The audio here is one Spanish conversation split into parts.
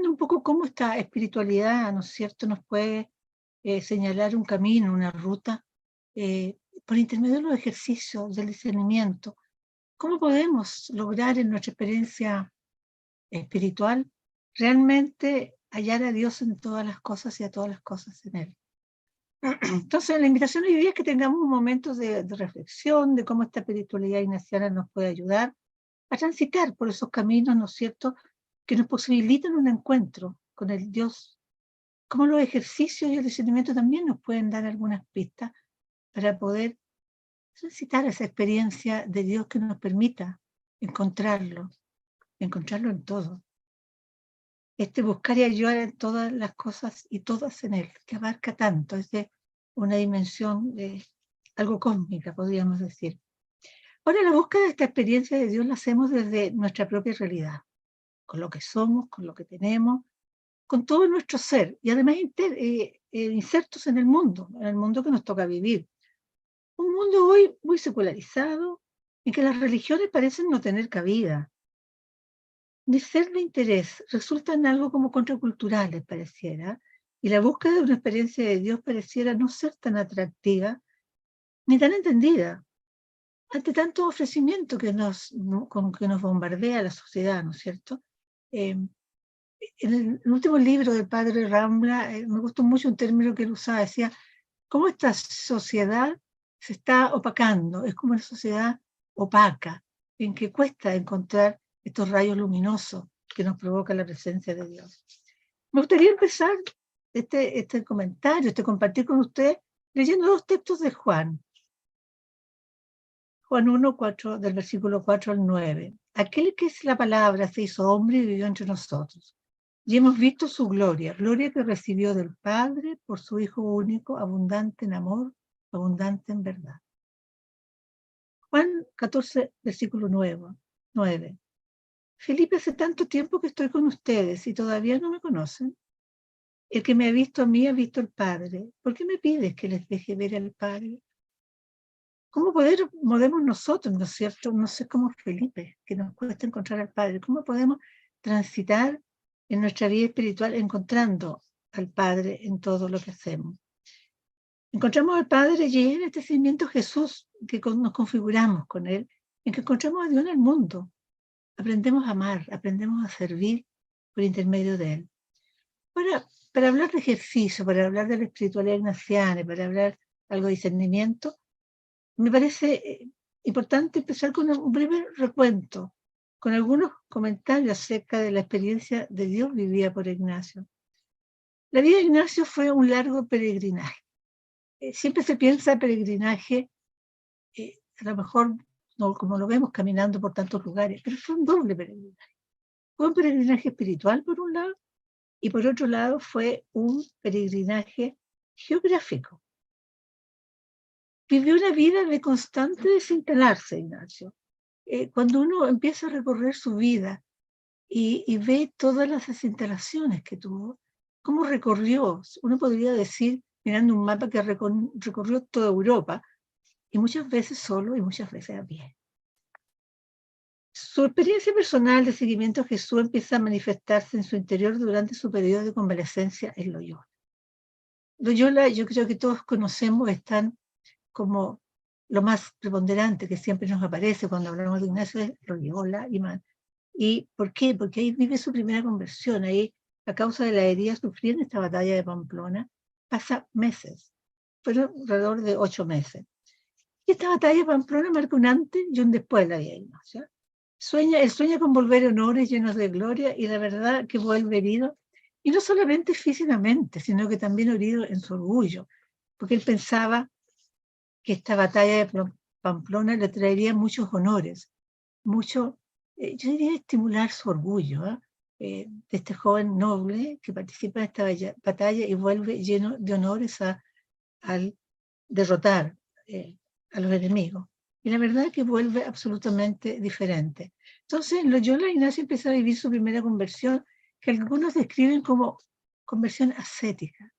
viendo un poco cómo esta espiritualidad, ¿no es cierto?, nos puede señalar un camino, una ruta, por intermedio de los ejercicios del discernimiento. ¿Cómo podemos lograr en nuestra experiencia espiritual realmente hallar a Dios en todas las cosas y a todas las cosas en Él? Entonces, la invitación hoy día es que tengamos un momento de reflexión de cómo esta espiritualidad ignaciana nos puede ayudar a transitar por esos caminos, ¿no es cierto?, que nos posibilitan un encuentro con el Dios. Cómo los ejercicios y el discernimiento también nos pueden dar algunas pistas para poder transitar esa experiencia de Dios que nos permita encontrarlo, encontrarlo en todo. Buscar y ayudar en todas las cosas y todas en Él, que abarca tanto, es de una dimensión algo cósmica, podríamos decir. Ahora, la búsqueda de esta experiencia de Dios la hacemos desde nuestra propia realidad, con lo que somos, con lo que tenemos, con todo nuestro ser, y además insertos en el mundo que nos toca vivir. Un mundo hoy muy secularizado, en que las religiones parecen no tener cabida. Ni ser de interés resultan algo como contraculturales, pareciera, y la búsqueda de una experiencia de Dios pareciera no ser tan atractiva ni tan entendida ante tanto ofrecimiento con que nos bombardea la sociedad, ¿no es cierto? Eh, en el último libro del padre Rambla, me gustó mucho un término que él usaba, decía, cómo esta sociedad se está opacando, es como una sociedad opaca, en que cuesta encontrar estos rayos luminosos que nos provoca la presencia de Dios. Me gustaría empezar este comentario, compartir con usted, leyendo dos textos de Juan. Juan 1, 4, del versículo 4 al 9. Aquel que es la palabra se hizo hombre y vivió entre nosotros. Y hemos visto su gloria, gloria que recibió del Padre por su Hijo único, abundante en amor, abundante en verdad. Juan 14, versículo 9. Felipe, hace tanto tiempo que estoy con ustedes y todavía no me conocen. El que me ha visto a mí ha visto al Padre. ¿Por qué me pides que les deje ver al Padre? ¿Cómo podemos nosotros, ¿no es cierto? No sé cómo Felipe, que nos cuesta encontrar al Padre. ¿Cómo podemos transitar en nuestra vida espiritual encontrando al Padre en todo lo que hacemos? Encontramos al Padre y en este seguimiento Jesús, que nos configuramos con Él, en que encontramos a Dios en el mundo. Aprendemos a amar, aprendemos a servir por intermedio de Él. Para hablar de ejercicio, para hablar de la espiritualidad ignaciana, para hablar algo de discernimiento, me parece importante empezar con un breve recuento, con algunos comentarios acerca de la experiencia de Dios vivida por Ignacio. La vida de Ignacio fue un largo peregrinaje. Siempre se piensa peregrinaje, a lo mejor no como lo vemos caminando por tantos lugares, pero fue un doble peregrinaje. Fue un peregrinaje espiritual por un lado, y por otro lado fue un peregrinaje geográfico. Vivió una vida de constante desinstalarse, Ignacio. Cuando uno empieza a recorrer su vida y ve todas las desinstalaciones que tuvo, cómo recorrió, uno podría decir, mirando un mapa, que recorrió toda Europa, y muchas veces solo y muchas veces a pie. Su experiencia personal de seguimiento a Jesús empieza a manifestarse en su interior durante su periodo de convalecencia en Loyola. Loyola, yo creo que todos conocemos, están como lo más preponderante que siempre nos aparece cuando hablamos de Ignacio es Loyola y más. ¿Y por qué? Porque ahí vive su primera conversión. Ahí, a causa de la herida sufrida en esta batalla de Pamplona, pasa meses. Fueron alrededor de 8 meses. Y esta batalla de Pamplona marca un antes y un después de la vida de Ignacio. Él sueña con volver honores llenos de gloria, y la verdad que vuelve herido, y no solamente físicamente, sino que también herido en su orgullo, porque él pensaba que esta batalla de Pamplona le traería muchos honores, yo diría estimular su orgullo, de este joven noble que participa en esta batalla y vuelve lleno de honores al derrotar a los enemigos. Y la verdad es que vuelve absolutamente diferente. Entonces, Loyola Ignacio empieza a vivir su primera conversión, que algunos describen como conversión ascética.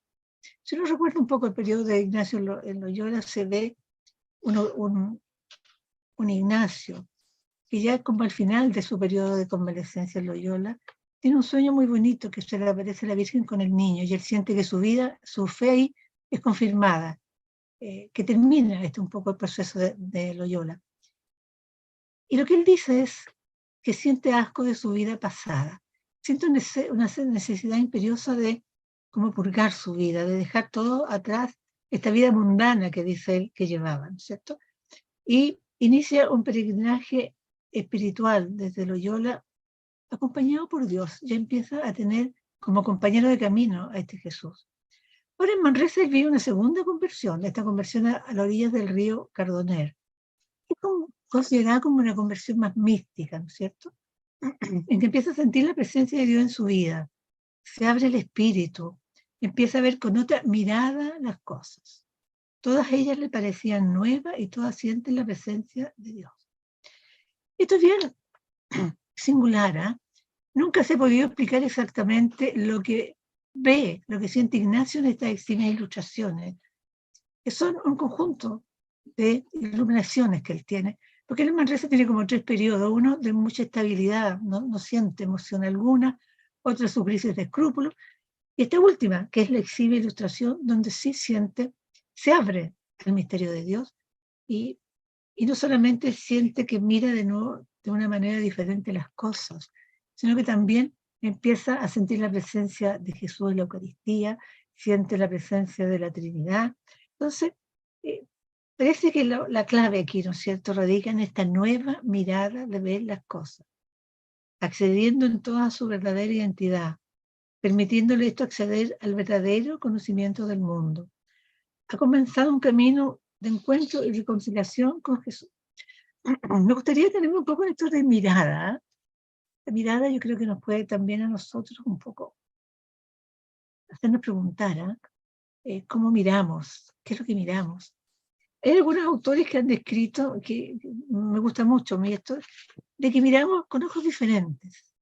Si uno recuerda un poco el periodo de Ignacio en Loyola, se ve un Ignacio que ya como al final de su periodo de convalecencia en Loyola, tiene un sueño muy bonito que se le aparece la Virgen con el niño y él siente que su vida, su fe ahí es confirmada, que termina un poco el proceso de Loyola. Y lo que él dice es que siente asco de su vida pasada, siente una necesidad imperiosa de como purgar su vida, de dejar todo atrás, esta vida mundana que dice él que llevaban, ¿cierto? Y inicia un peregrinaje espiritual desde Loyola, acompañado por Dios. Ya empieza a tener como compañero de camino a este Jesús. Ahora en Manresa él vive una segunda conversión, esta conversión a la orilla del río Cardoner. Es considerada como una conversión más mística, ¿no es cierto? En que empieza a sentir la presencia de Dios en su vida, se abre el espíritu, empieza a ver con otra mirada las cosas. Todas ellas le parecían nuevas y todas sienten la presencia de Dios. Esto es bien singular, ¿eh? Nunca se ha podido explicar exactamente lo que ve, lo que siente Ignacio en estas eximias ilustraciones, que son un conjunto de iluminaciones que él tiene, porque el Manresa tiene como 3 periodos, uno de mucha estabilidad, no siente emoción alguna, otro su crisis de escrúpulos, y esta última, que es la eximia ilustración, donde sí siente, se abre el misterio de Dios, y no solamente siente que mira de nuevo de una manera diferente las cosas, sino que también empieza a sentir la presencia de Jesús en la Eucaristía, siente la presencia de la Trinidad. Entonces, parece que la clave aquí, ¿no es cierto?, radica en esta nueva mirada de ver las cosas, accediendo en toda su verdadera identidad, permitiéndole esto acceder al verdadero conocimiento del mundo. Ha comenzado un camino de encuentro y reconciliación con Jesús. Me gustaría tener un poco esto de mirada. La mirada yo creo que nos puede también a nosotros un poco hacernos preguntar, ¿cómo miramos? ¿Qué es lo que miramos? Hay algunos autores que han descrito, que me gusta mucho a mí esto, de que miramos con ojos diferentes.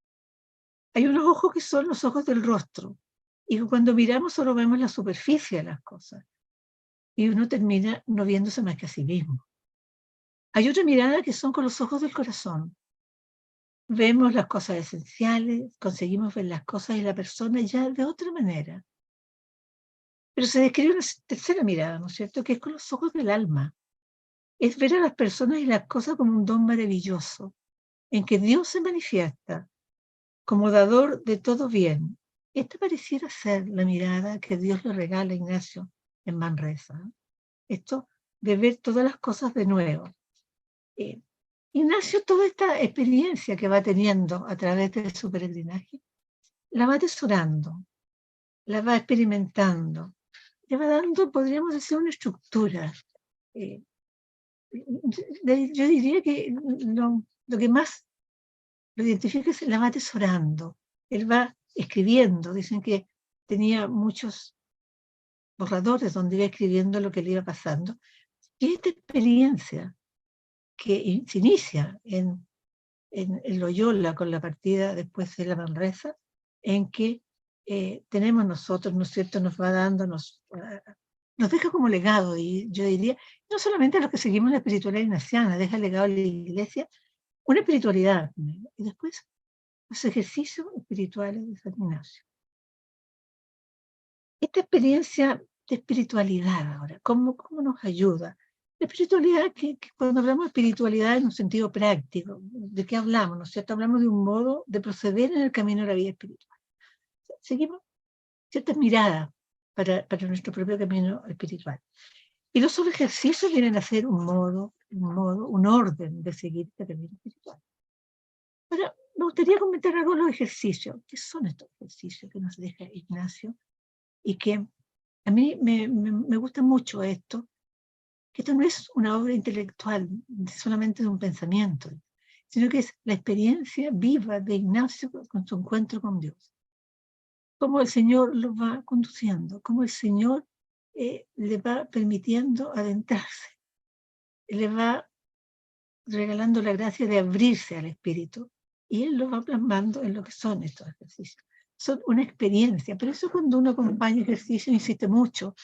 Hay unos ojos que son los ojos del rostro, y cuando miramos solo vemos la superficie de las cosas, y uno termina no viéndose más que a sí mismo. Hay otra mirada que son con los ojos del corazón. Vemos las cosas esenciales, conseguimos ver las cosas y la persona ya de otra manera. Pero se describe una tercera mirada, ¿no es cierto?, que es con los ojos del alma. Es ver a las personas y las cosas como un don maravilloso, en que Dios se manifiesta como dador de todo bien. Esta pareciera ser la mirada que Dios le regala a Ignacio en Manresa. Esto de ver todas las cosas de nuevo. Ignacio, toda esta experiencia que va teniendo a través de su peregrinaje, la va atesorando, la va experimentando, le va dando, podríamos decir, una estructura. Yo diría que lo que más lo identifica es la va atesorando. Él va escribiendo, dicen que tenía muchos borradores donde iba escribiendo lo que le iba pasando. Y esta experiencia que se inicia en Loyola con la partida después de la Manresa, en que tenemos nosotros, ¿no es cierto?, nos va dando, nos deja como legado, y yo diría, no solamente a los que seguimos la espiritualidad ignaciana, deja legado a la Iglesia una espiritualidad, y después los ejercicios espirituales de San Ignacio. Esta experiencia de espiritualidad ahora, ¿cómo nos ayuda? La espiritualidad, que cuando hablamos de espiritualidad en un sentido práctico, ¿de qué hablamos? ¿No es cierto? Hablamos de un modo de proceder en el camino de la vida espiritual. Seguimos ciertas miradas para nuestro propio camino espiritual. Y los solo ejercicios vienen a ser un orden de seguir este camino espiritual. Ahora, me gustaría comentar algo de los ejercicios. ¿Qué son estos ejercicios que nos deja Ignacio? Y que a mí me gusta mucho esto, que esto no es una obra intelectual solamente de un pensamiento, sino que es la experiencia viva de Ignacio con su encuentro con Dios. Cómo el Señor lo va conduciendo, cómo el Señor le va permitiendo adentrarse, le va regalando la gracia de abrirse al Espíritu, y Él lo va plasmando en lo que son estos ejercicios. Son una experiencia, pero eso cuando uno acompaña ejercicio, insiste mucho,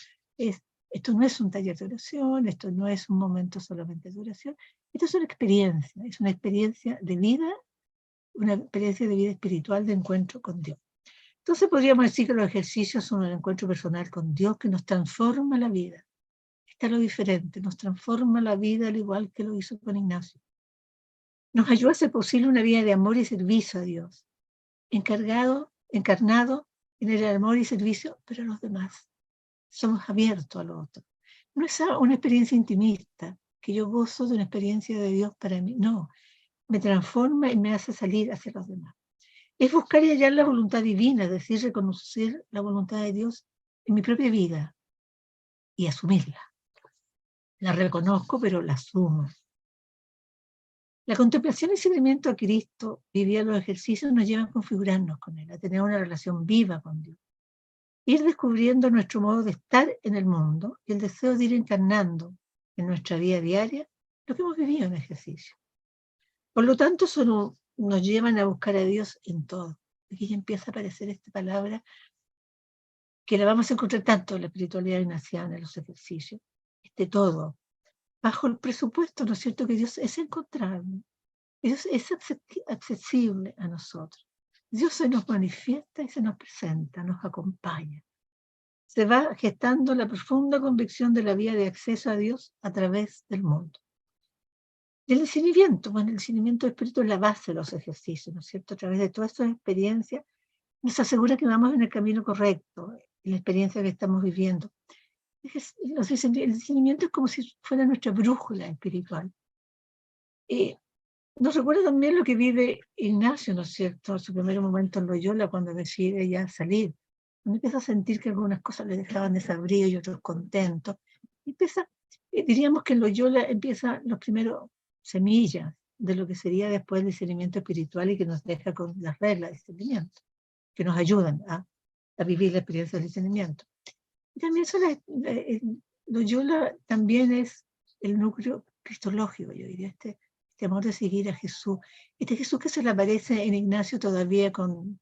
esto no es un taller de oración, esto no es un momento solamente de oración, esto es una experiencia de vida una experiencia de vida espiritual de encuentro con Dios. Entonces podríamos decir que los ejercicios son un encuentro personal con Dios que nos transforma la vida. Está lo diferente, nos transforma la vida al igual que lo hizo con Ignacio. Nos ayuda a hacer posible una vida de amor y servicio a Dios, encarnado en el amor y servicio, pero a los demás. Somos abiertos a lo otro. No es una experiencia intimista, que yo gozo de una experiencia de Dios para mí. No, me transforma y me hace salir hacia los demás. Es buscar y hallar la voluntad divina, es decir, reconocer la voluntad de Dios en mi propia vida y asumirla. La reconozco, pero la asumo. La contemplación y seguimiento a Cristo, vivir los ejercicios, nos llevan a configurarnos con Él, a tener una relación viva con Dios. Ir descubriendo nuestro modo de estar en el mundo y el deseo de ir encarnando en nuestra vida diaria lo que hemos vivido en ejercicio. Por lo tanto, nos llevan a buscar a Dios en todo. Aquí ya empieza a aparecer esta palabra que la vamos a encontrar tanto en la espiritualidad ignaciana, en los ejercicios, todo, bajo el presupuesto, ¿no es cierto?, que Dios es encontrable, Dios es accesible a nosotros. Dios se nos manifiesta y se nos presenta, nos acompaña. Se va gestando la profunda convicción de la vía de acceso a Dios a través del mundo. Y el discernimiento, bueno, el discernimiento de espíritu es la base de los ejercicios, ¿no es cierto? A través de todas estas experiencias nos asegura que vamos en el camino correcto, en la experiencia que estamos viviendo. El discernimiento es como si fuera nuestra brújula espiritual. Nos recuerda también lo que vive Ignacio, ¿no es cierto? En su primer momento en Loyola, cuando decide ya salir. Cuando empieza a sentir que algunas cosas le dejaban desabrido y otros contentos. Diríamos que en Loyola empieza los primeros semillas de lo que sería después el discernimiento espiritual y que nos deja con las reglas de discernimiento, que nos ayudan a vivir la experiencia del discernimiento. Y también Loyola también es el núcleo cristológico, yo diría, este amor de seguir a Jesús. Este Jesús que se le aparece en Ignacio todavía con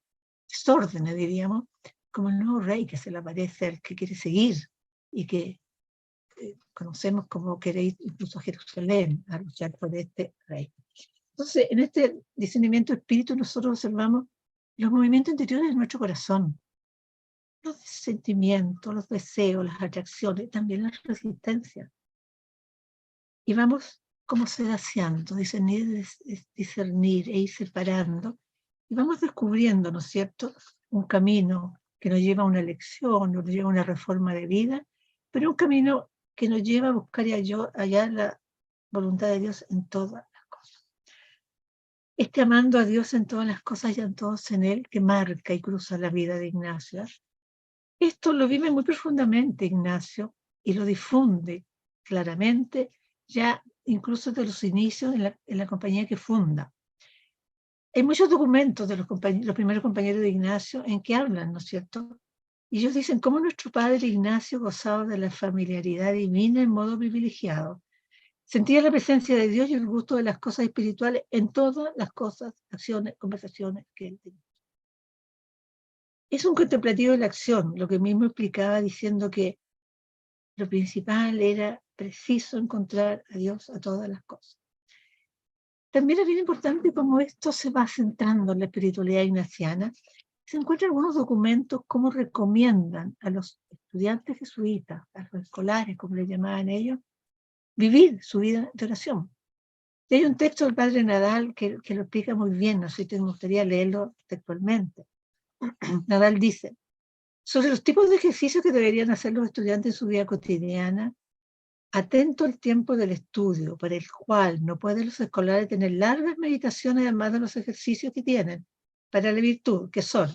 desórdenes, diríamos, como el nuevo rey que se le aparece al que quiere seguir y que conocemos como quiere ir incluso a Jerusalén a luchar por este rey. Entonces, en este discernimiento de espíritu nosotros observamos los movimientos interiores de nuestro corazón, los sentimientos, los deseos, las atracciones, también las resistencias. Y vamos como sedaciando, discernir e ir separando. Y vamos descubriendo, ¿no es cierto?, un camino que nos lleva a una elección, nos lleva a una reforma de vida, pero un camino que nos lleva a buscar y hallar la voluntad de Dios en todas las cosas. Este amando a Dios en todas las cosas y en todos en Él, que marca y cruza la vida de Ignacio. Esto lo vive muy profundamente Ignacio y lo difunde claramente, ya incluso de los inicios en la compañía que funda. Hay muchos documentos de los primeros compañeros de Ignacio en que hablan, ¿no es cierto? Y ellos dicen cómo nuestro padre Ignacio gozaba de la familiaridad divina en modo privilegiado. Sentía la presencia de Dios y el gusto de las cosas espirituales en todas las cosas, acciones, conversaciones que él tenía. Es un contemplativo de la acción, lo que mismo explicaba diciendo que lo principal era preciso encontrar a Dios a todas las cosas. También es bien importante cómo esto se va centrando en la espiritualidad ignaciana. Se encuentran algunos documentos cómo recomiendan a los estudiantes jesuitas, a los escolares, como le llamaban ellos, vivir su vida de oración. Y hay un texto del padre Nadal que lo explica muy bien, no sé si te gustaría leerlo textualmente. Nadal dice, sobre los tipos de ejercicios que deberían hacer los estudiantes en su vida cotidiana, atento al tiempo del estudio, para el cual no pueden los escolares tener largas meditaciones además de los ejercicios que tienen para la virtud, que son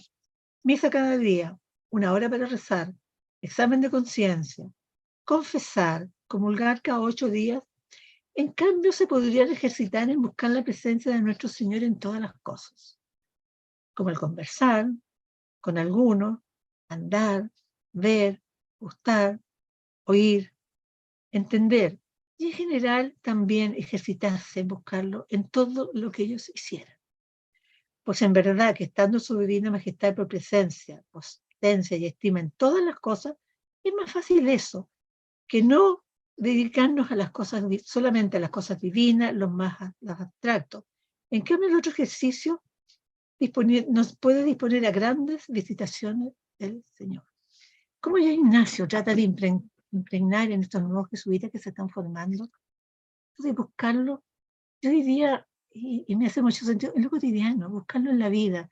misa cada día, 1 hora para rezar, examen de conciencia, confesar, comulgar cada 8 días. En cambio, se podrían ejercitar en buscar la presencia de nuestro Señor en todas las cosas, como el conversar con algunos, andar, ver, gustar, oír, entender, y en general también ejercitarse en buscarlo en todo lo que ellos hicieran. Pues en verdad que estando su divina majestad por presencia, potencia y estima en todas las cosas, es más fácil eso, que no dedicarnos a las cosas, solamente a las cosas divinas, los abstractos. En cambio, el otro ejercicio nos puede disponer a grandes visitaciones del Señor. ¿Cómo ya Ignacio trata de impregnar en estos nuevos jesuitas que se están formando? De buscarlo, yo diría, y me hace mucho sentido, en lo cotidiano, buscarlo en la vida.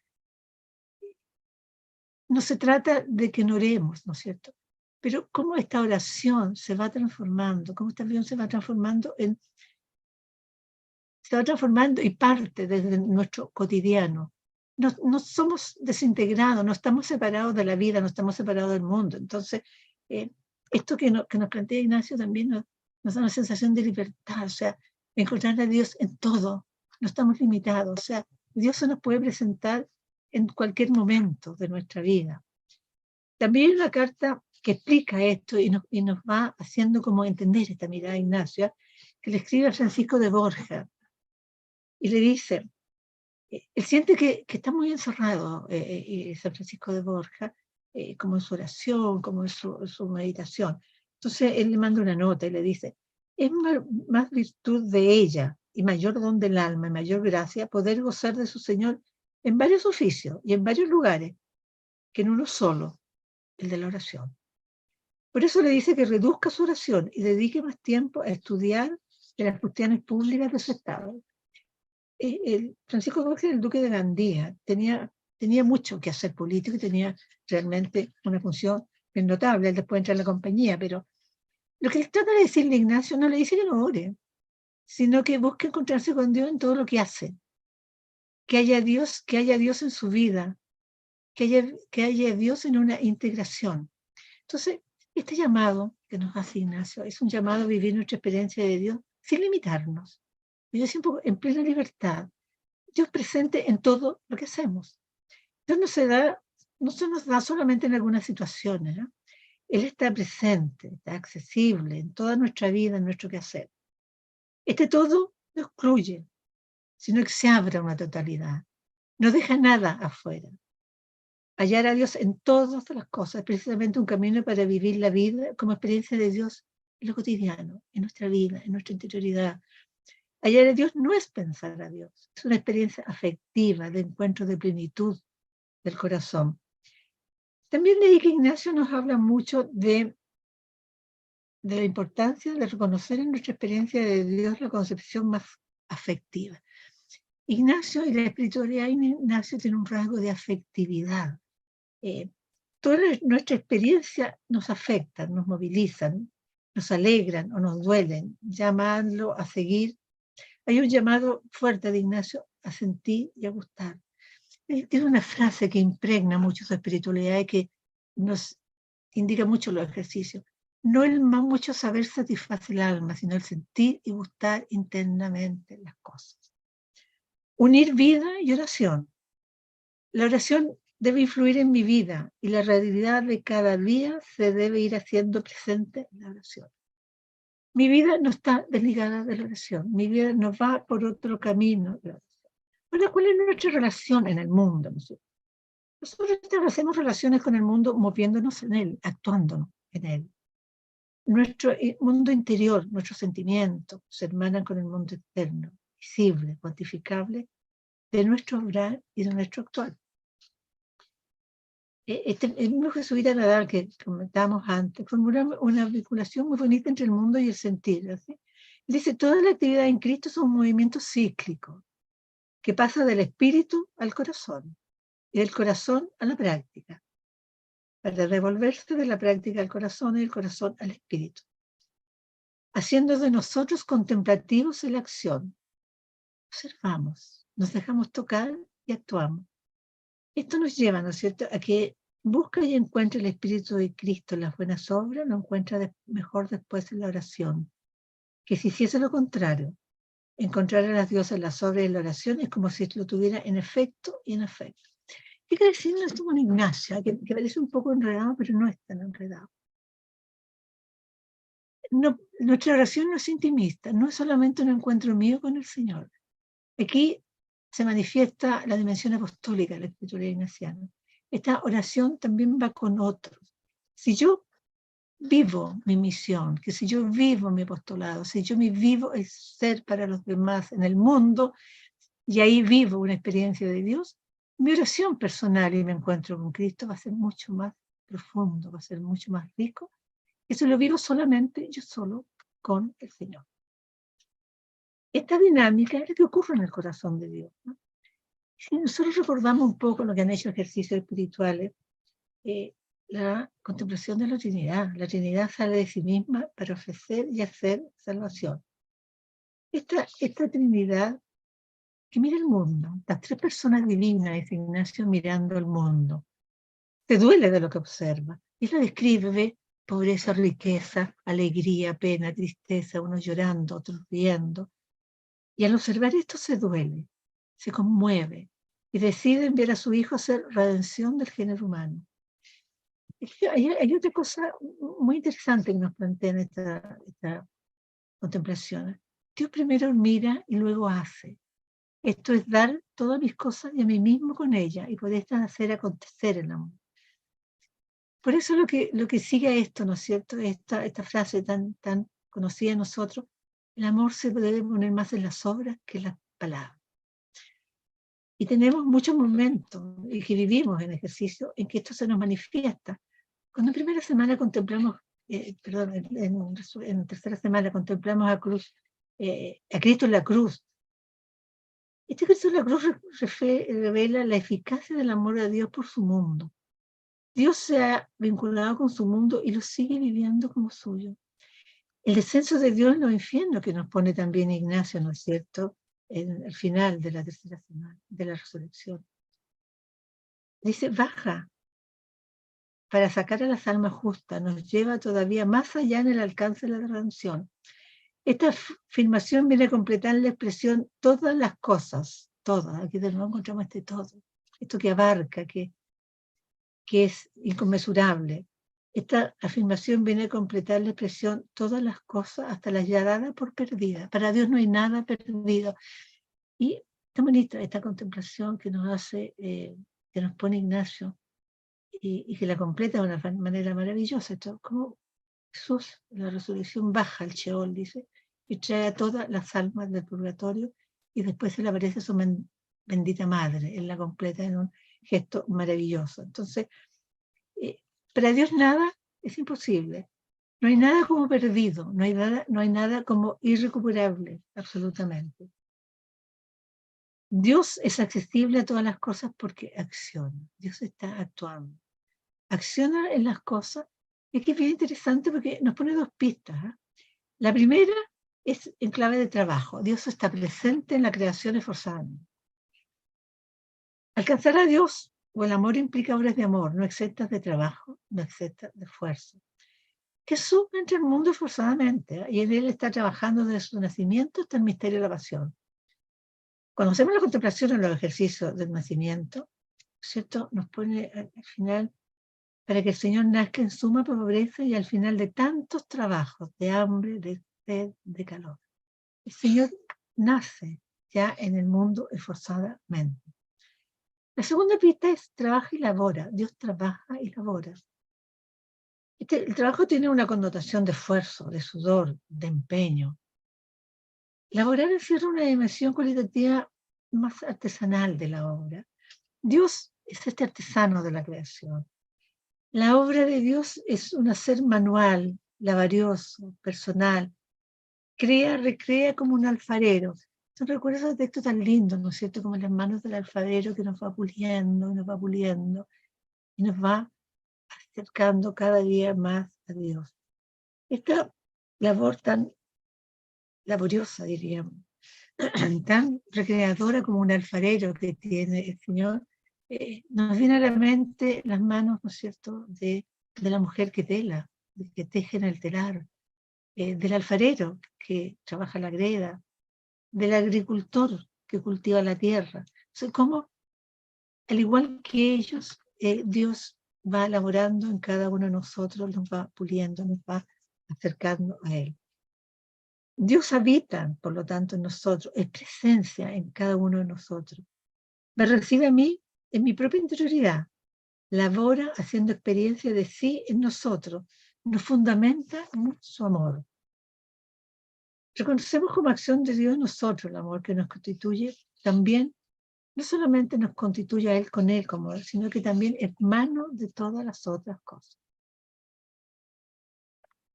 No se trata de que no oremos, ¿no es cierto? Pero cómo esta oración se va transformando, cómo esta oración se va transformando y parte desde nuestro cotidiano. No somos desintegrados, no estamos separados de la vida, no estamos separados del mundo. Entonces, esto que nos plantea Ignacio también nos da una sensación de libertad, o sea, encontrar a Dios en todo, no estamos limitados, o sea, Dios se nos puede presentar en cualquier momento de nuestra vida. También hay una carta que explica esto y nos va haciendo como entender esta mirada de Ignacio, que le escribe a Francisco de Borja, y le dice, él siente que está muy encerrado, San Francisco de Borja, como en su oración, como en su meditación. Entonces él le manda una nota y le dice, es más virtud de ella y mayor don del alma y mayor gracia poder gozar de su Señor en varios oficios y en varios lugares, que en uno solo, el de la oración. Por eso le dice que reduzca su oración y dedique más tiempo a estudiar de las cuestiones públicas de su estado. Francisco Borja era el duque de Gandía, tenía mucho que hacer político y tenía realmente una función bien notable. Él después entra en la compañía, pero lo que él trata de decirle a Ignacio no le dice que no ore, sino que busque encontrarse con Dios en todo lo que hace, que haya Dios en su vida, que haya Dios en una integración. Entonces, este llamado que nos hace Ignacio es un llamado a vivir nuestra experiencia de Dios sin limitarnos, vivir siempre en plena libertad. Dios presente en todo lo que hacemos. Dios no se nos da solamente en algunas situaciones, ¿no? Él está presente, está accesible en toda nuestra vida, en nuestro quehacer. Este todo no excluye, sino que se abre a una totalidad. No deja nada afuera. Hallar a Dios en todas las cosas es precisamente un camino para vivir la vida como experiencia de Dios en lo cotidiano, en nuestra vida, en nuestra interioridad. Hallar a Dios no es pensar a Dios, es una experiencia afectiva, de encuentro de plenitud del corazón. También leí que Ignacio nos habla mucho de la importancia de reconocer en nuestra experiencia de Dios la concepción más afectiva. Ignacio y la espiritualidad de Ignacio tiene un rasgo de afectividad. Toda nuestra experiencia nos afectan, nos movilizan, nos alegran o nos duelen, llamarlo a seguir. Hay un llamado fuerte de Ignacio a sentir y a gustar. Tiene una frase que impregna mucho su espiritualidad y que nos indica mucho los ejercicios. No el más mucho saber satisface el alma, sino el sentir y gustar internamente las cosas. Unir vida y oración. La oración debe influir en mi vida y la realidad de cada día se debe ir haciendo presente en la oración. Mi vida no está desligada de la oración, mi vida no va por otro camino. Ahora, ¿cuál es nuestra relación en el mundo? Nosotros establecemos relaciones con el mundo moviéndonos en él, actuándonos en él. Nuestro mundo interior, nuestros sentimientos, se hermanan con el mundo externo, visible, cuantificable, de nuestro obrar y de nuestro actuar. El mismo jesuita Nadal, que comentábamos antes, formula una vinculación muy bonita entre el mundo y el sentir. ¿Sí? Dice, toda la actividad en Cristo es un movimiento cíclico, que pasa del espíritu al corazón, y del corazón a la práctica, para devolverse de la práctica al corazón y del corazón al espíritu, haciendo de nosotros contemplativos en la acción. Observamos, nos dejamos tocar y actuamos. Esto nos lleva, ¿no es cierto?, a que busca y encuentre el Espíritu de Cristo en las buenas obras, lo encuentra mejor después en la oración. Que si hiciese lo contrario, encontrar a las diosas en las obras y en la oración es como si lo tuviera en efecto y en efecto. ¿Qué quiere decir esto con Ignacia? Que parece un poco enredado, pero no es tan enredado. No, nuestra oración no es intimista, no es solamente un encuentro mío con el Señor. Aquí se manifiesta la dimensión apostólica de la escritura ignaciana. Esta oración también va con otros. Si yo vivo mi misión, que si yo vivo mi apostolado, si yo me vivo el ser para los demás en el mundo, y ahí vivo una experiencia de Dios, Mi oración personal y mi encuentro con Cristo va a ser mucho más profundo, va a ser mucho más rico. Eso lo vivo solamente yo solo con el Señor. Esta dinámica es lo que ocurre en el corazón de Dios, ¿no? Si nosotros recordamos un poco lo que han hecho ejercicios espirituales, la contemplación de la Trinidad sale de sí misma para ofrecer y hacer salvación. Esta Trinidad que mira el mundo, las tres personas divinas, dice Ignacio, mirando el mundo, se duele de lo que observa. Y lo describe, ve pobreza, riqueza, alegría, pena, tristeza, unos llorando, otros riendo. Y al observar esto se duele, se conmueve y decide enviar a su hijo a hacer redención del género humano. Hay otra cosa muy interesante que nos plantea en esta contemplación. Dios primero mira y luego hace. Esto es dar todas mis cosas y a mí mismo con ella y por estas hacer acontecer el amor. Por eso lo que sigue a esto, ¿no es cierto? Esta frase tan conocida de nosotros, el amor se debe poner más en las obras que en las palabras. Y tenemos muchos momentos y que vivimos en ejercicio en que esto se nos manifiesta. Cuando en primera semana contemplamos, en tercera semana contemplamos a Cristo en la cruz. Este Cristo en la cruz revela la eficacia del amor de Dios por su mundo. Dios se ha vinculado con su mundo y lo sigue viviendo como suyo. El descenso de Dios en los infiernos que nos pone también Ignacio, ¿no es cierto?, en el final de la tercera semana, de la resurrección. Dice, baja para sacar a las almas justas, nos lleva todavía más allá en el alcance de la redención. Esta afirmación viene a completar la expresión todas las cosas, todas, aquí de nuevo encontramos este todo, esto que abarca, que es inconmensurable. Esta afirmación viene a completar la expresión todas las cosas hasta las ya dadas por perdidas. Para Dios no hay nada perdido. Y está bonita esta contemplación que nos hace, que nos pone Ignacio y que la completa de una manera maravillosa. Esto, como Jesús en la resurrección baja al Sheol, dice, y trae a todas las almas del purgatorio y después se le aparece a su bendita madre. Él la completa en un gesto maravilloso. Entonces, para Dios nada es imposible. No hay nada como perdido, no hay nada como irrecuperable, absolutamente. Dios es accesible a todas las cosas porque acciona. Dios está actuando. Acciona en las cosas. Y aquí es bien interesante porque nos pone dos pistas, ¿eh? La primera es en clave de trabajo. Dios está presente en la creación esforzadamente. Alcanzar a Dios o el amor implica obras de amor, no exentas de trabajo, no exentas de esfuerzo. Jesús entra al mundo forzadamente, ¿eh? Y en él está trabajando desde su nacimiento hasta el misterio de la pasión. Cuando hacemos la contemplación en los ejercicios del nacimiento, ¿cierto?, nos pone al final para que el Señor nazca en suma pobreza y al final de tantos trabajos, de hambre, de sed, de calor. El Señor nace ya en el mundo esforzadamente. La segunda pista es trabaja y labora. Dios trabaja y labora. El trabajo tiene una connotación de esfuerzo, de sudor, de empeño. Laborar encierra una dimensión cualitativa más artesanal de la obra. Dios es este artesano de la creación. La obra de Dios es un hacer manual, laborioso, personal. Crea, recrea como un alfarero. ¿Tú recuerdas ese texto tan lindo, ¿no es cierto? Como las manos del alfarero que nos va puliendo y nos va puliendo y nos va acercando cada día más a Dios. Esta labor tan laboriosa, diríamos, tan recreadora como un alfarero que tiene el Señor, nos viene a la mente las manos, ¿no es cierto?, de la mujer que tela, que teje en el telar, del alfarero que trabaja la greda, del agricultor que cultiva la tierra. O sea, como, al igual que ellos, Dios va elaborando en cada uno de nosotros, nos va puliendo, nos va acercando a Él. Dios habita, por lo tanto, en nosotros, es presencia en cada uno de nosotros. Me recibe a mí en mi propia interioridad, labora haciendo experiencia de sí en nosotros, nos fundamenta en su amor. Reconocemos como acción de Dios en nosotros el amor que nos constituye también no solamente nos constituye a Él con Él, como Él, sino que también hermano de todas las otras cosas.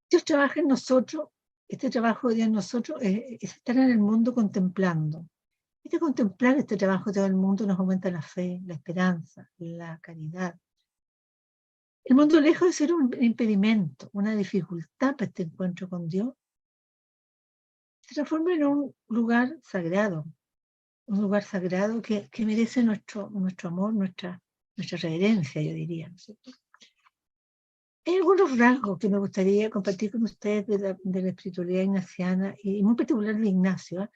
Dios trabaja en nosotros, este trabajo de Dios en nosotros es estar en el mundo contemplando. Contemplar este trabajo de todo el mundo nos aumenta la fe, la esperanza, la caridad. El mundo, lejos de ser un impedimento, una dificultad para este encuentro con Dios, se transforma en un lugar sagrado que merece nuestro amor, nuestra reverencia, yo diría, ¿no es cierto? Hay algunos rasgos que me gustaría compartir con ustedes de la espiritualidad ignaciana y muy particular de Ignacio,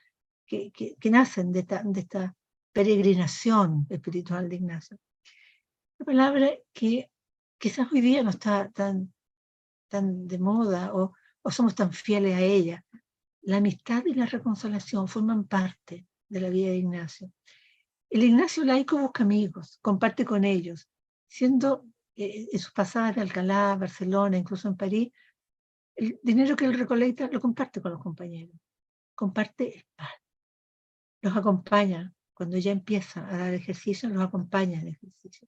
que nacen de esta peregrinación espiritual de Ignacio. Una palabra que quizás hoy día no está tan de moda o somos tan fieles a ella. La amistad y la reconciliación forman parte de la vida de Ignacio. El Ignacio laico busca amigos, comparte con ellos, siendo en sus pasadas de Alcalá, Barcelona, incluso en París, el dinero que él recolecta lo comparte con los compañeros, comparte el pan, los acompaña. Cuando ya empieza a dar ejercicio, los acompaña en ejercicio.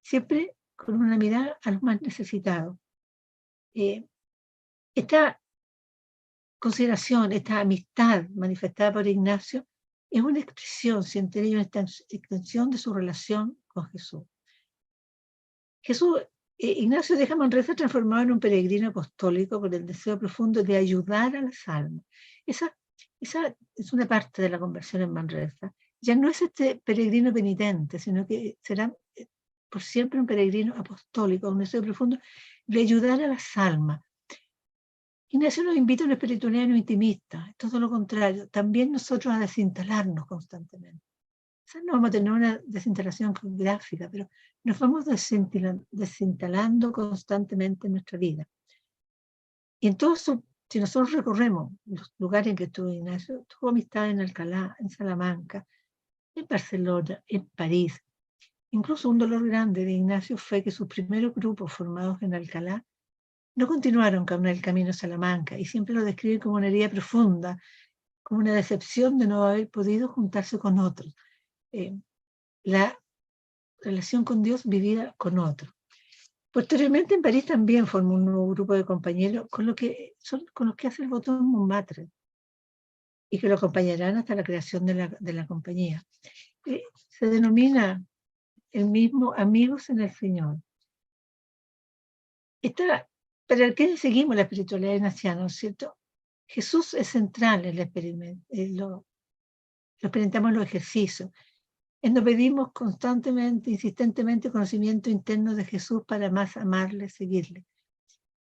Siempre con una mirada a los más necesitados. Esta consideración, esta amistad manifestada por Ignacio, es una expresión, si entre ellos, una extensión de su relación con Jesús. Ignacio deja Manresa transformado en un peregrino apostólico con el deseo profundo de ayudar a las almas. Esa es una parte de la conversión en Manresa. Ya no es este peregrino penitente, sino que será por siempre un peregrino apostólico, un deseo profundo de ayudar a las almas. Ignacio nos invita a una espiritualidad no intimista, todo lo contrario, también nosotros a desinstalarnos constantemente. Quizás no vamos a tener una desinstalación gráfica, pero nos vamos desinstalando constantemente en nuestra vida. Y entonces, si nosotros recorremos los lugares en que estuvo Ignacio, tuvo amistad en Alcalá, en Salamanca, en Barcelona, en París. Incluso un dolor grande de Ignacio fue que sus primeros grupos formados en Alcalá no continuaron con el camino a Salamanca y siempre lo describen como una herida profunda, como una decepción de no haber podido juntarse con otros. La relación con Dios vivida con otros. Posteriormente en París también formó un nuevo grupo de compañeros con los que hace el botón Montmartre y que lo acompañarán hasta la creación de la compañía. Se denomina el mismo Amigos en el Señor. Para quienes seguimos la espiritualidad ignaciana, ¿no es cierto? Jesús es central en el experimento, lo experimentamos en los ejercicios. Nos pedimos constantemente, insistentemente, conocimiento interno de Jesús para más amarle, seguirle.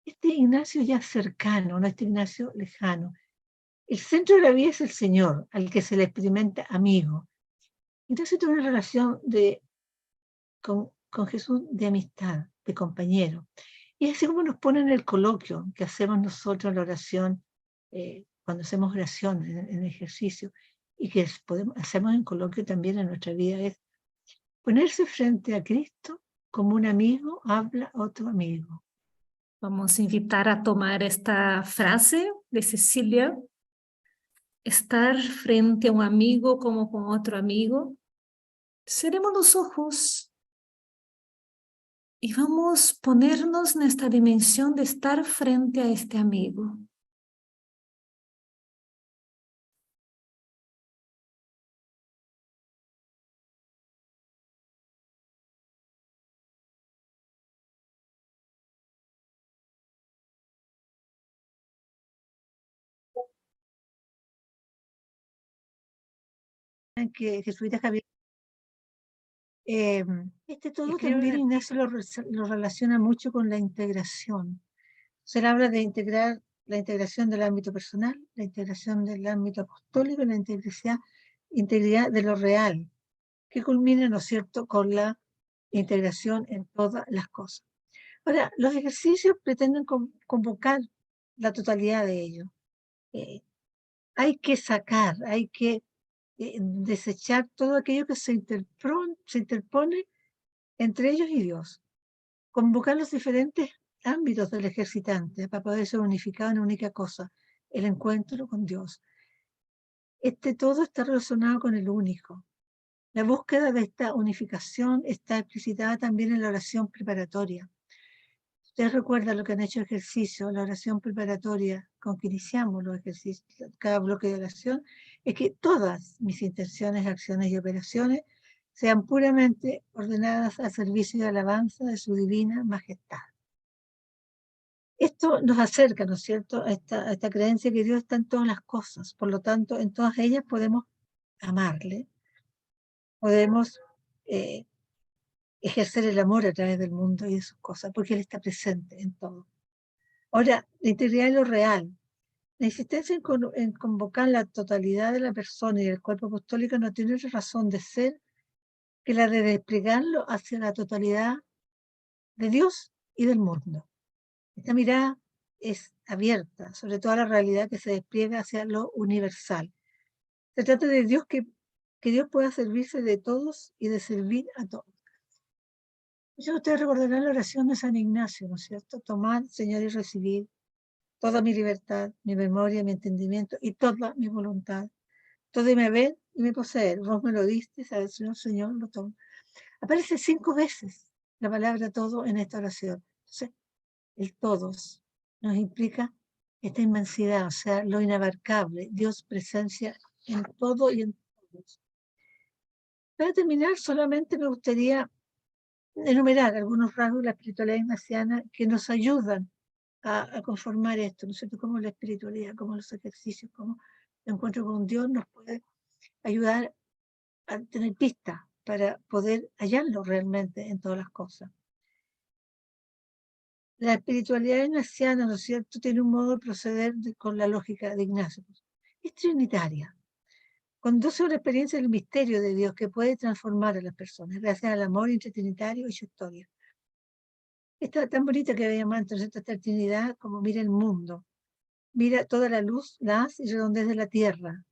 Este Ignacio ya cercano, no este Ignacio lejano. El centro de la vida es el Señor, al que se le experimenta amigo. Entonces tiene una relación con Jesús de amistad, de compañero. Y así como nos pone en el coloquio que hacemos nosotros en la oración, cuando hacemos oración en ejercicio, y que hacemos en coloquio también en nuestra vida, es ponerse frente a Cristo como un amigo habla a otro amigo. Vamos a invitar a tomar esta frase de Cecilia: estar frente a un amigo como con otro amigo. Cerremos los ojos y vamos a ponernos en esta dimensión de estar frente a este amigo. Que jesuita Javier, todo también Ignacio lo relaciona mucho con la integración. Se habla de integrar la integración del ámbito personal, la integración del ámbito apostólico y la integridad de lo real, que culmina, ¿no es cierto?, con la integración en todas las cosas. Ahora, los ejercicios pretenden convocar la totalidad de ellos. Hay que sacar, hay que desechar todo aquello que se interpone entre ellos y Dios. Convocar los diferentes ámbitos del ejercitante para poder ser unificado en una única cosa, el encuentro con Dios. Todo está relacionado con el único. La búsqueda de esta unificación está explicitada también en la oración preparatoria. Ustedes recuerdan lo que han hecho ejercicio, la oración preparatoria con que iniciamos los ejercicios, cada bloque de oración, es que todas mis intenciones, acciones y operaciones sean puramente ordenadas al servicio y alabanza de su divina majestad. Esto nos acerca, ¿no es cierto?, a esta creencia que Dios está en todas las cosas. Por lo tanto, en todas ellas podemos amarle, podemos ejercer el amor a través del mundo y de sus cosas, porque Él está presente en todo. Ahora, la integridad es lo real. La insistencia en convocar la totalidad de la persona y del cuerpo apostólico no tiene otra razón de ser que la de desplegarlo hacia la totalidad de Dios y del mundo. Esta mirada es abierta, sobre toda la realidad que se despliega hacia lo universal. Se trata de Dios que Dios pueda servirse de todos y de servir a todos. Ya ustedes recordarán la oración de San Ignacio, ¿no es cierto? Tomad, Señor, y recibid toda mi libertad, mi memoria, mi entendimiento y toda mi voluntad. Todo y me ver y me poseer. Vos me lo diste, ¿sabes? Señor, lo tomo. Aparece 5 veces la palabra todo en esta oración. Entonces, el todos nos implica esta inmensidad, o sea, lo inabarcable, Dios presencia en todo y en todos. Para terminar, solamente me gustaría enumerar algunos rasgos de la espiritualidad ignaciana que nos ayudan a conformar esto, ¿no es cierto? Como la espiritualidad, como los ejercicios, como el encuentro con Dios nos puede ayudar a tener pistas para poder hallarlo realmente en todas las cosas. La espiritualidad ignaciana, ¿no es cierto?, tiene un modo de proceder con la lógica de Ignacio. Es trinitaria. Conduce a una experiencia del misterio de Dios que puede transformar a las personas gracias al amor intratrinitario y su historia. Esta tan bonita que había antes, esta Trinidad, como mira el mundo, mira toda la luz, la haz y redondez de la tierra,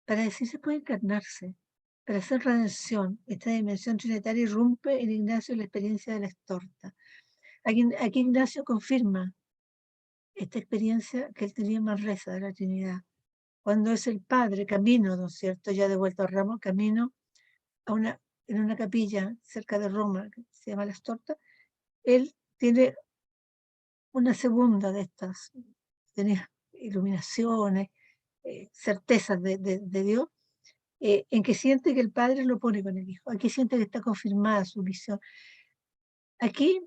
para decir se puede encarnarse, para hacer redención. Esta dimensión trinitaria irrumpe en Ignacio la experiencia de la extorta. Aquí Ignacio confirma esta experiencia que él tenía en Manresa de la Trinidad. Cuando es el Padre, camino, ¿no es cierto?, ya de vuelta a Roma, camino en una capilla cerca de Roma, que se llama La Estorta, él tiene una segunda de estas, tenía iluminaciones, certezas de Dios, en que siente que el Padre lo pone con el Hijo. Aquí siente que está confirmada su visión. Aquí,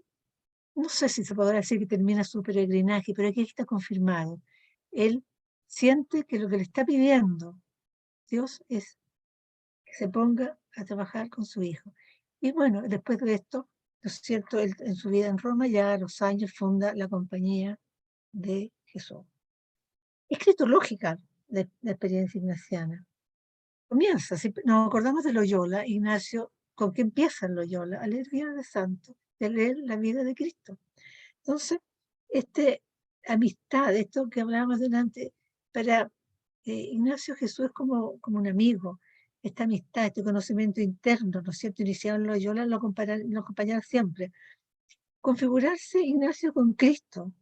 no sé si se podrá decir que termina su peregrinaje, pero aquí está confirmado. Él siente que lo que le está pidiendo Dios es que se ponga a trabajar con su Hijo. Y bueno, después de esto, ¿no es cierto?, él, en su vida en Roma, ya a los años funda la Compañía de Jesús. Es cristológica la experiencia ignaciana. Comienza, si nos acordamos de Loyola, Ignacio, ¿con qué empieza en Loyola? A leer vida de santo, de leer la vida de Cristo. Entonces, amistad, esto que hablábamos delante, para Ignacio Jesús es como un amigo, esta amistad, este conocimiento interno, ¿no es cierto?, iniciado en Loyola, lo acompañará siempre. Configurarse Ignacio con Cristo,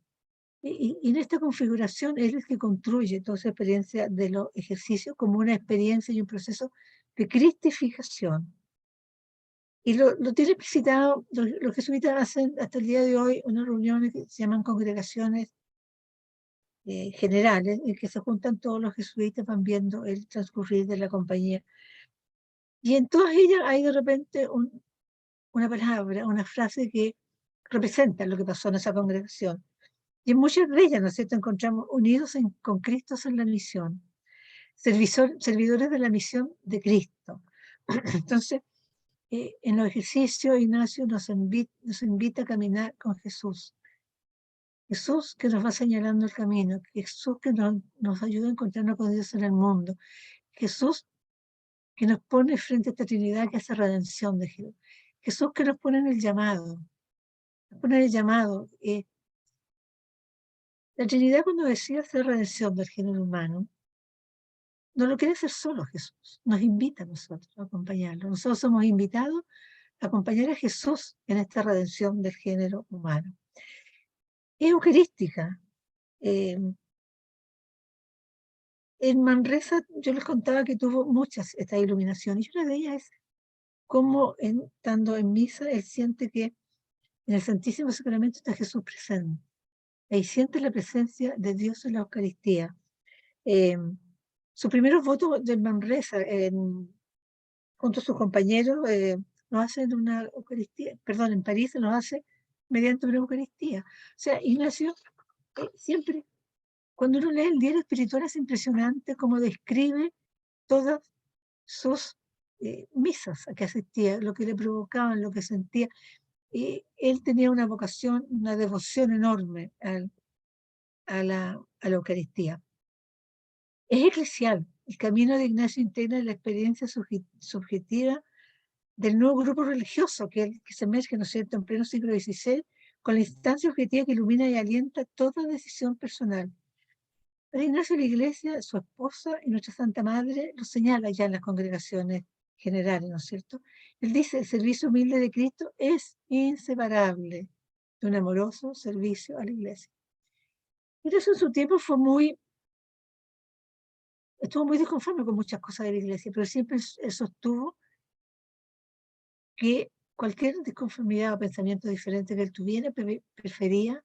y en esta configuración él es el que construye toda esa experiencia de los ejercicios como una experiencia y un proceso de cristificación. Y lo tiene explicitado, los jesuitas hacen hasta el día de hoy unas reuniones que se llaman congregaciones generales, en que se juntan todos los jesuitas, van viendo el transcurrir de la compañía. Y en todas ellas hay de repente una palabra, una frase que representa lo que pasó en esa congregación. Y en muchas de ellas, ¿no es cierto?, encontramos unidos con Cristo en la misión, servidores de la misión de Cristo. Entonces, en los ejercicios, Ignacio nos invita a caminar con Jesús. Jesús que nos va señalando el camino, Jesús que nos ayuda a encontrarnos con Dios en el mundo, Jesús que nos pone frente a esta Trinidad que hace redención de Jesús, Jesús que nos pone en el llamado, la Trinidad cuando decide hacer redención del género humano, no lo quiere hacer solo Jesús, nos invita a nosotros a acompañarlo. Nosotros somos invitados a acompañar a Jesús en esta redención del género humano. Es eucarística. En Manresa yo les contaba que tuvo muchas estas iluminaciones, y una de ellas es cómo estando en misa, él siente que en el Santísimo Sacramento está Jesús presente. Ahí siente la presencia de Dios en la Eucaristía. Sus primeros votos de Manresa, junto a sus compañeros, lo hacen una Eucaristía, perdón, en París lo hace mediante una Eucaristía. O sea, Ignacio siempre, cuando uno lee el diario espiritual, es impresionante cómo describe todas sus misas a que asistía, lo que le provocaban, lo que sentía. Él tenía una vocación, una devoción enorme a la Eucaristía. Es eclesial. El camino de Ignacio integra la experiencia subjetiva del nuevo grupo religioso que se emerge, ¿no es cierto?, en pleno siglo XVI, con la instancia objetiva que ilumina y alienta toda decisión personal. Para Ignacio, la Iglesia, su esposa y nuestra Santa Madre lo señala ya en las congregaciones generales, ¿no es cierto? Él dice, el servicio humilde de Cristo es inseparable de un amoroso servicio a la Iglesia. Entonces, en su tiempo estuvo muy disconforme con muchas cosas de la Iglesia, pero siempre sostuvo que cualquier disconformidad o pensamiento diferente que él tuviera, prefería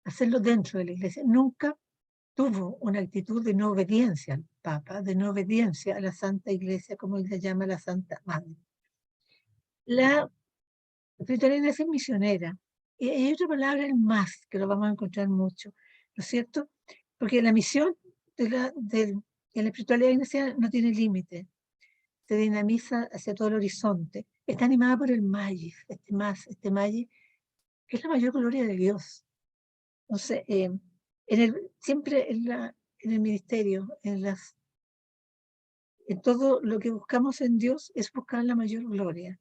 hacerlo dentro de la Iglesia. Nunca tuvo una actitud de no obediencia al Papa, de no obediencia a la Santa Iglesia, como él la llama la Santa Madre. La espiritualidad es misionera. Y hay otra palabra, el más, que lo vamos a encontrar mucho, ¿no es cierto? Porque la misión de la espiritualidad ignaciana no tiene límite, se dinamiza hacia todo el horizonte. Está animada por el Magis, este Magis, que es la mayor gloria de Dios. Entonces, siempre en el ministerio, en todo lo que buscamos en Dios es buscar la mayor gloria.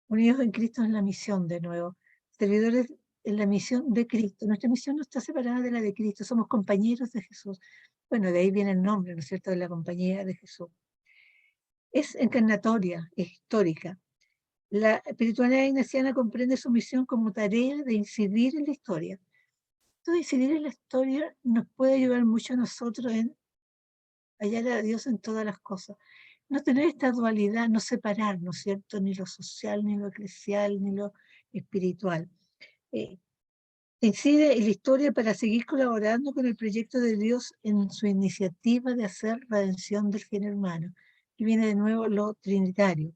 Unidos en Cristo en la misión, de nuevo. Servidores en la misión de Cristo. Nuestra misión no está separada de la de Cristo, somos compañeros de Jesús. Bueno, de ahí viene el nombre, ¿no es cierto?, de la compañía de Jesús. Es encarnatoria, es histórica. La espiritualidad ignaciana comprende su misión como tarea de incidir en la historia. Entonces, incidir en la historia nos puede ayudar mucho a nosotros en hallar a Dios en todas las cosas. No tener esta dualidad, no separar, ¿no es cierto?, ni lo social, ni lo eclesial, ni lo espiritual. Incide en la historia para seguir colaborando con el proyecto de Dios en su iniciativa de hacer redención del género humano. Y viene de nuevo lo trinitario.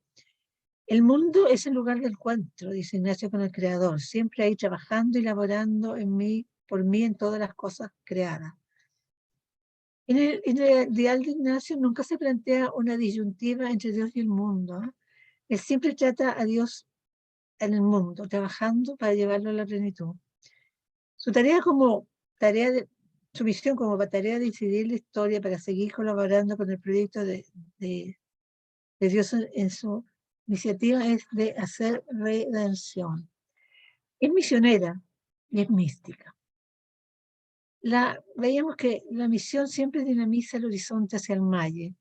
El mundo es el lugar del encuentro, dice Ignacio, con el Creador, siempre ahí trabajando y laborando por mí en todas las cosas creadas. En el ideal de Ignacio nunca se plantea una disyuntiva entre Dios y el mundo. Él siempre trata a Dios en el mundo, trabajando para llevarlo a la plenitud. Su misión como tarea de incidir la historia para seguir colaborando con el proyecto de Dios en su iniciativa es de hacer redención. Es misionera y es mística. Veíamos que la misión siempre dinamiza el horizonte hacia el Malle,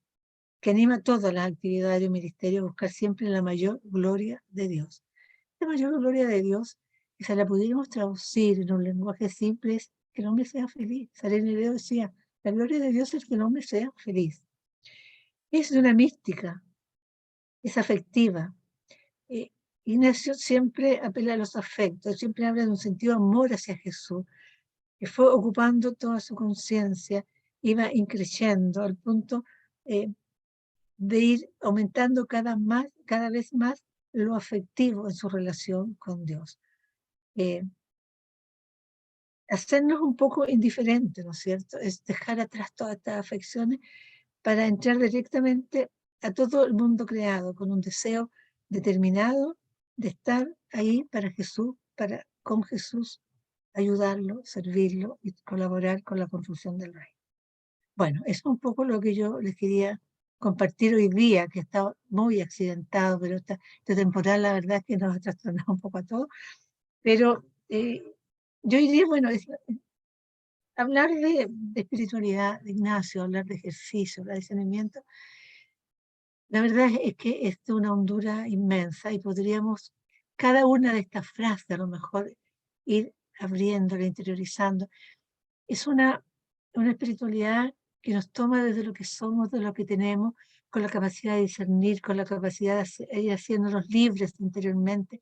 que anima todas las actividades del ministerio a buscar siempre la mayor gloria de Dios. La mayor gloria de Dios, que si la pudiéramos traducir en un lenguaje simple, es que el hombre sea feliz. San Ireneo decía, la gloria de Dios es que el hombre sea feliz. Es de una mística, es afectiva. Ignacio siempre apela a los afectos, siempre habla de un sentido de amor hacia Jesús, que fue ocupando toda su conciencia, iba increciendo al punto de ir aumentando cada vez más lo afectivo en su relación con Dios. Hacernos un poco indiferentes, ¿no es cierto? Es dejar atrás todas estas afecciones para entrar directamente a todo el mundo creado con un deseo determinado de estar ahí para Jesús, con Jesús, ayudarlo, servirlo y colaborar con la construcción del reino. Bueno, eso es un poco lo que yo les quería compartir hoy día, que está muy accidentado, pero esta temporada la verdad es que nos ha trastornado un poco a todos. Pero yo diría, bueno, hablar de espiritualidad, de Ignacio, hablar de ejercicio, hablar de discernimiento, la verdad es que es de una hondura inmensa y podríamos, cada una de estas frases a lo mejor, ir abriéndola, interiorizando. Es una espiritualidad que nos toma desde lo que somos, de lo que tenemos, con la capacidad de discernir, con la capacidad de ir haciéndonos libres interiormente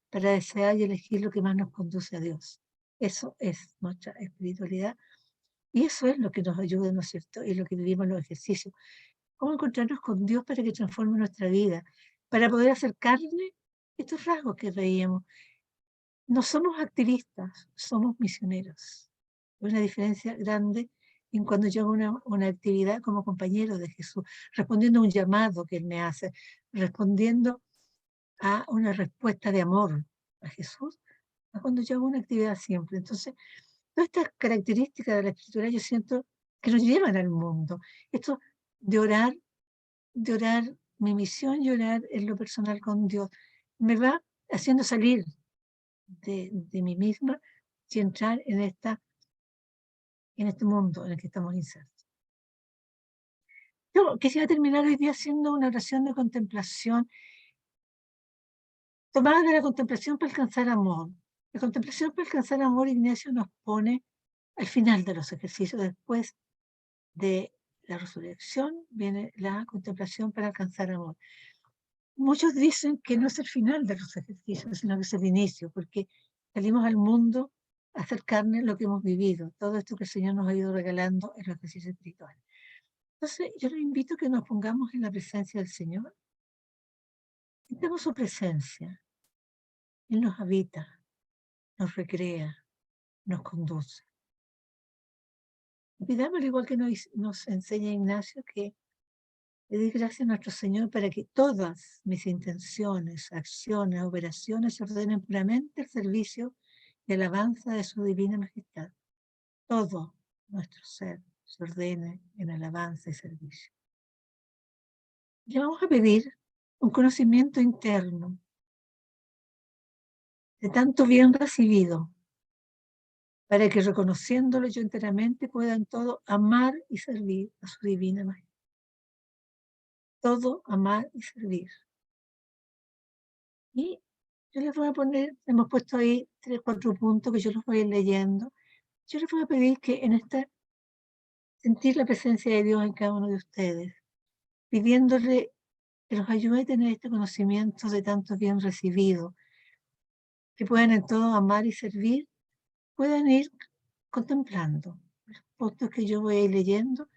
para desear y elegir lo que más nos conduce a Dios. Eso es nuestra espiritualidad y eso es lo que nos ayuda, ¿no es cierto? Y lo que vivimos en los ejercicios. Cómo encontrarnos con Dios para que transforme nuestra vida, para poder hacer carne estos rasgos que veíamos. No somos activistas, somos misioneros. Hay una diferencia grande en cuando yo hago una actividad como compañero de Jesús, respondiendo a un llamado que Él me hace, respondiendo a una respuesta de amor a Jesús, a cuando yo hago una actividad siempre. Entonces, todas estas características de la escritura yo siento que nos llevan al mundo. Esto de orar, mi misión y orar en lo personal con Dios, me va haciendo salir de mí misma y entrar en este mundo en el que estamos insertos. Yo quisiera terminar hoy día haciendo una oración de contemplación, tomada de la contemplación para alcanzar amor. La contemplación para alcanzar amor, Ignacio nos pone al final de los ejercicios, después de la resurrección, viene la contemplación para alcanzar amor. Muchos dicen que no es el final de los ejercicios, sino que es el inicio, porque salimos al mundo a hacer carne lo que hemos vivido, todo esto que el Señor nos ha ido regalando en los ejercicios espirituales. Entonces, yo les invito a que nos pongamos en la presencia del Señor, sintamos su presencia. Él nos habita, nos recrea, nos conduce. Y pidamos, al igual que nos enseña Ignacio, que le dé gracias a nuestro Señor para que todas mis intenciones, acciones, operaciones se ordenen puramente al servicio y alabanza de su divina majestad. Todo nuestro ser se ordene en alabanza y servicio. Le vamos a pedir un conocimiento interno de tanto bien recibido, para que reconociéndolo yo enteramente pueda en todo amar y servir a su divina majestad. Todo amar y servir. Y yo les voy a poner, hemos puesto ahí 3, 4 puntos que yo los voy a ir leyendo. Yo les voy a pedir que en sentir la presencia de Dios en cada uno de ustedes, pidiéndole que los ayude a tener este conocimiento de tanto bien recibido, que puedan en todo amar y servir, puedan ir contemplando los puntos que yo voy a ir leyendo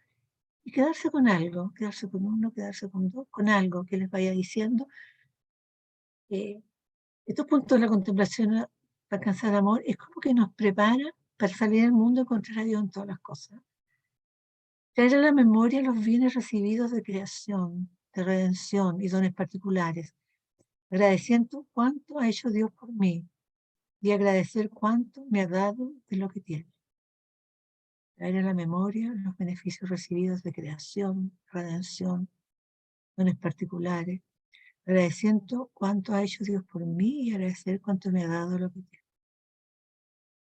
y quedarse con algo, quedarse con uno, quedarse con dos, con algo que les vaya diciendo. Estos puntos de la contemplación para alcanzar amor es como que nos prepara para salir al mundo y encontrar a Dios en todas las cosas. Traer a la memoria los bienes recibidos de creación, de redención y dones particulares, agradeciendo cuánto ha hecho Dios por mí y agradecer cuánto me ha dado de lo que tiene. Traer a la memoria los beneficios recibidos de creación, redención, dones particulares, agradeciendo cuánto ha hecho Dios por mí y agradecer cuánto me ha dado lo que tiene.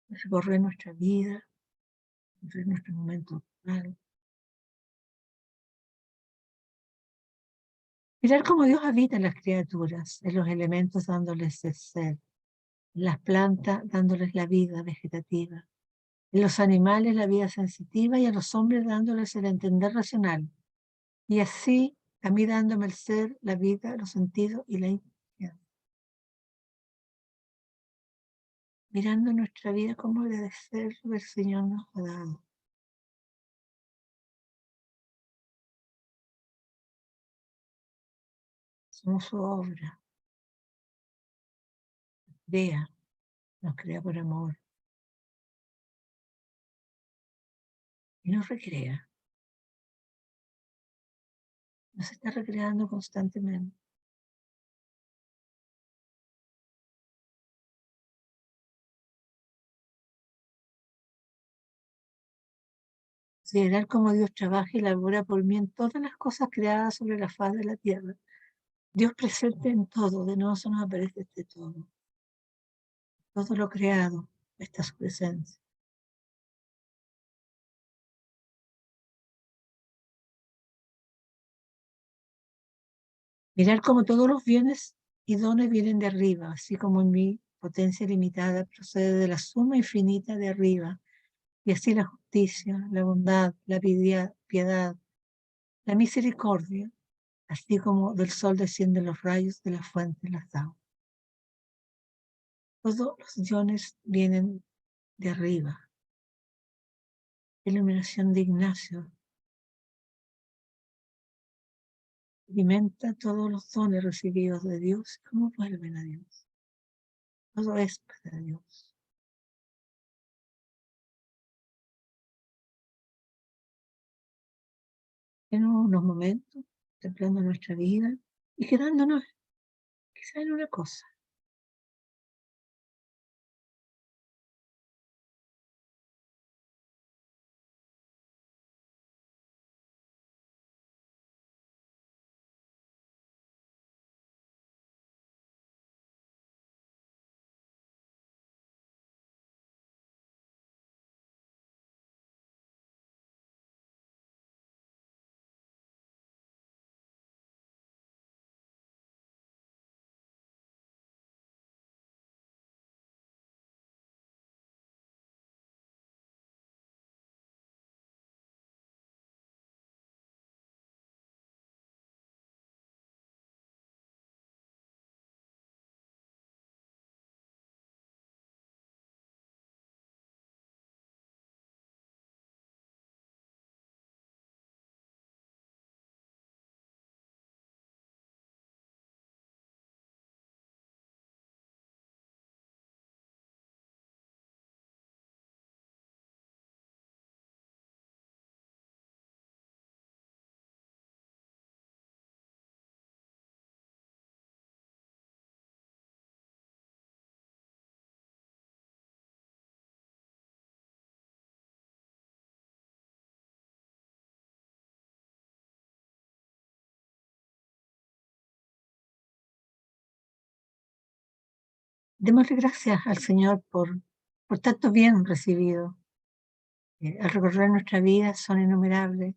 Recorrer nuestra vida, recorrer nuestro momento actual. Mirar cómo Dios habita en las criaturas, en los elementos dándoles el ser, en las plantas dándoles la vida vegetativa, en los animales la vida sensitiva y a los hombres dándoles el entender racional. Y así, a mí dándome el ser, la vida, los sentidos y la inteligencia. Mirando nuestra vida, cómo agradecer lo que el Señor nos ha dado. Somos su obra. Nos crea por amor. Y nos recrea. Nos está recreando constantemente. Considerar cómo Dios trabaja y labora por mí en todas las cosas creadas sobre la faz de la tierra. Dios presente en todo, de nuevo se nos aparece este todo. Todo lo creado está su presencia. Mirar cómo todos los bienes y dones vienen de arriba, así como en mi potencia limitada procede de la suma infinita de arriba, y así la justicia, la bondad, la piedad, la misericordia así como del sol descienden los rayos de la fuente en las aguas. Todos los dones vienen de arriba. La iluminación de Ignacio alimenta todos los dones recibidos de Dios, como vuelven a Dios. Todo es para Dios. En unos momentos, contemplando nuestra vida y quedándonos quizá en una cosa. Démosle gracias al Señor por tanto bien recibido. Al recorrer nuestra vida son innumerables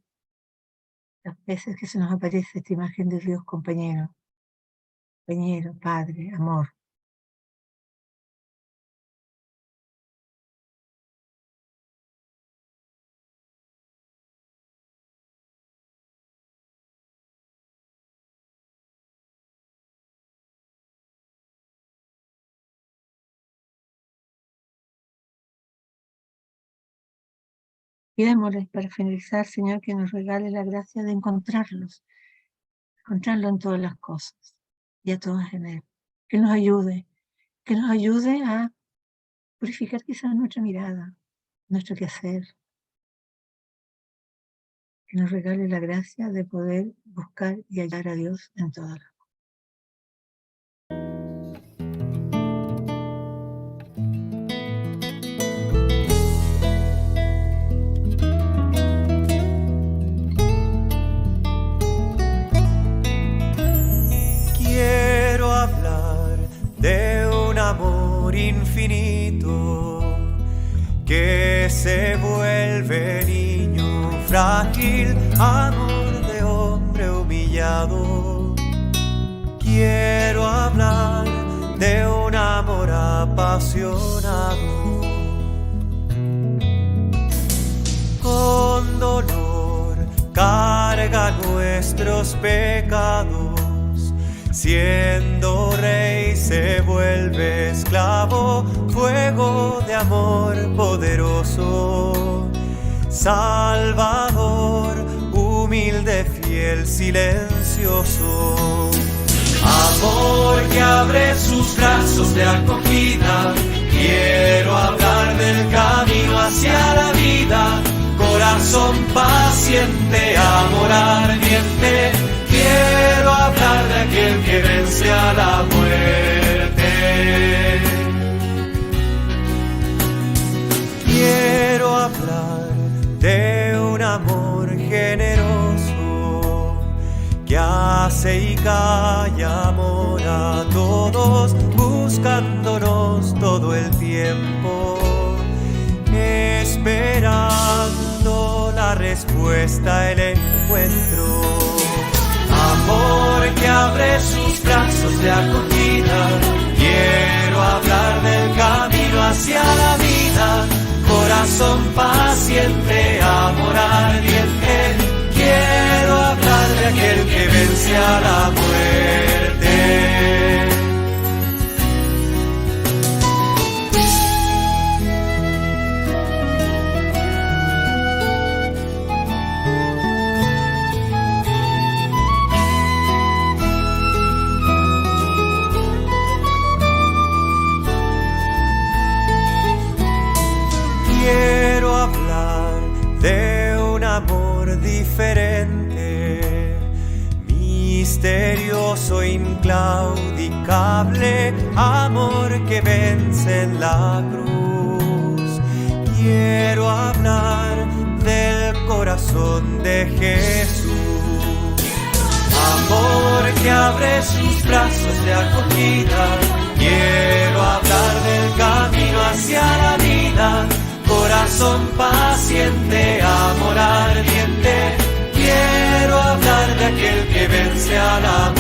las veces que se nos aparece esta imagen de Dios compañero, Padre, amor. Pidémosle para finalizar, Señor, que nos regale la gracia de encontrarlo en todas las cosas y a todas en Él. Que nos ayude a purificar quizás nuestra mirada, nuestro quehacer. Que nos regale la gracia de poder buscar y hallar a Dios en todas las cosas. Quiero hablar de un amor infinito que se vuelve niño frágil, amor de hombre humillado. Quiero hablar de un amor apasionado. Con dolor carga nuestros pecados, siendo rey se vuelve esclavo, fuego de amor poderoso, Salvador, humilde, fiel, silencioso. Amor que abre sus brazos de acogida, quiero hablar del camino hacia la vida, corazón paciente, amor ardiente. Quiero hablar de aquel que vence a la muerte. Quiero hablar de un amor generoso que hace y calla amor a todos, buscándonos todo el tiempo, esperando la respuesta, el encuentro. Amor que abre sus brazos de acogida, quiero hablar del camino hacia la vida, corazón paciente, amor ardiente. Quiero hablar de aquel que vence vence a la muerte. Quiero hablar de un amor diferente, misterioso, inclaudicable, amor que vence en la cruz. Quiero hablar del corazón de Jesús, amor que abre sus brazos de acogida. Quiero hablar del camino hacia la vida, corazón paciente, amor ardiente. Quiero hablar de aquel que vence a la